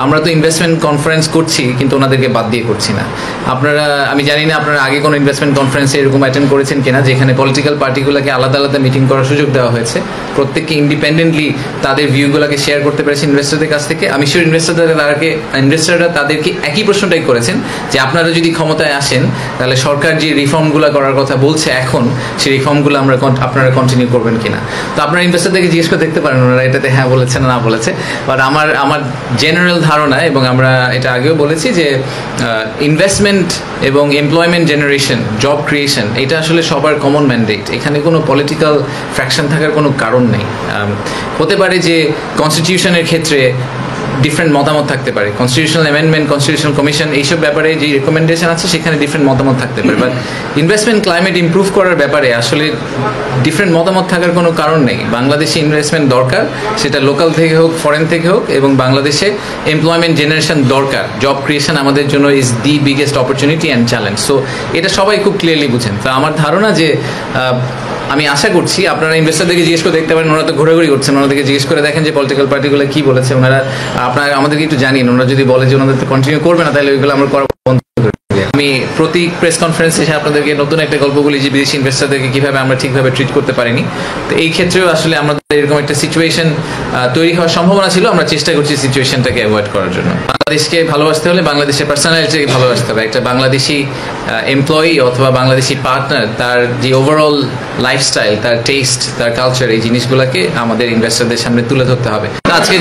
আমরা তো investment conference করছি কিন্তু ওনাদেরকে বাদ দিয়ে করছি না। আপনারা, আমি জানি না আপনারা আগে কোনো ইনভেস্টমেন্ট কনফারেন্সে এরকম অ্যাটেন্ড করেছেন কিনা যেখানে পলিটিক্যাল পার্টিগুলোকে আলাদা আলাদা মিটিং করার সুযোগ দেওয়া হয়েছে, প্রত্যেককে ইন্ডিপেন্ডেন্টলি তাদের ভিউগুলোকে শেয়ার করতে পেরেছে ইনভেস্টরদের কাছ থেকে। আমি শিওর ইনভেস্টররা তাদেরকে একই প্রশ্নটাই করেছেন যে আপনারা যদি ক্ষমতায় আসেন তাহলে সরকার যে রিফর্মগুলো করার কথা বলছে এখন, সেই রিফর্মগুলো আপনারা কন্টিনিউ করবেন কিনা। তো আপনারা ইনভেস্টরদেরকে জিজ্ঞেস করে দেখতে পারেন ওনারা এটাতে হ্যাঁ বলেছে না বলেছে। বাট আমার জেনারেল ধারণা, এবং আমরা এটা আগেও বলেছি, যে ইনভেস্টমেন্ট এবং এমপ্লয়মেন্ট জেনারেশন, জব ক্রিয়েশন, এটা আসলে সবার কমন ম্যান্ডেট। এখানে কোনো পলিটিক্যাল ফ্র্যাকশন থাকার কোনো কারণ নেই। হতে পারে যে কনস্টিটিউশনের ক্ষেত্রে ডিফারেন্ট মতামত থাকতে পারে, কনস্টিটিউশনাল অ্যামেন্ডমেন্ট, কনস্টিটিউশনাল কমিশন, এইসব ব্যাপারে যে রেকমেন্ডেশন আছে সেখানে ডিফারেন্ট মতামত থাকতে পারে। বাট ইনভেস্টমেন্ট ক্লাইমেট ইমপ্রুভ করার ব্যাপারে আসলে ডিফারেন্ট মতামত থাকার কোনো কারণ নেই। বাংলাদেশে ইনভেস্টমেন্ট দরকার, সেটা লোকাল থেকে হোক, ফরেন থেকে হোক, এবং বাংলাদেশে এমপ্লয়মেন্ট জেনারেশন দরকার। জব ক্রিয়েশন আমাদের জন্য is the biggest opportunity and challenge. So এটা সবাই খুব ক্লিয়ারলি বুঝেন। তো আমার ধারণা যে আমি আশা করছি আপনারা ইনভেস্টরদেরকে জিজ্ঞেস করে দেখতে পারেন, ওনারা তো ঘোরাঘুরি করছেন, ওনাদেরকে জিজ্ঞেস করে দেখেন যে পলিটিক্যাল পার্টিগুলো কী বলেছে। ওনারা আপনারা আমাদেরকে একটু জানিয়ে, ওনারা যদি বলে যে ওনাদের কন্টিনিউ করবে না তাহলে ওইগুলো আমরা করা বন্ধ করে দেব। আমি প্রতি প্রেস কনফারেন্সে এসে আপনাদেরকে নতুন একটা গল্প বলি যে বিদেশি ইনভেস্টরদেরকে কীভাবে আমরা ঠিকভাবে ট্রিট করতে পারিনি। তো এই ক্ষেত্রেও আসলে আমাদের এরকম একটা সিচুয়েশন তৈরি হওয়ার সম্ভাবনা ছিল। আমরা চেষ্টা করছি সিচুয়েশনটাকে অ্যাভয়েড করার জন্য। বাংলাদেশকে ভালোবাসতে হলে বাংলাদেশের পার্সোনালিটিকে ভালোবাসতে হবে। একটা বাংলাদেশি এমপ্লয়ি অথবা বাংলাদেশি পার্টনার, তার যে ওভারঅল লাইফস্টাইল, তার টেস্ট, তার কালচার, এই জিনিসগুলোকে আমাদের ইনভেস্টরদের সামনে তুলে ধরতে হবে। আজকে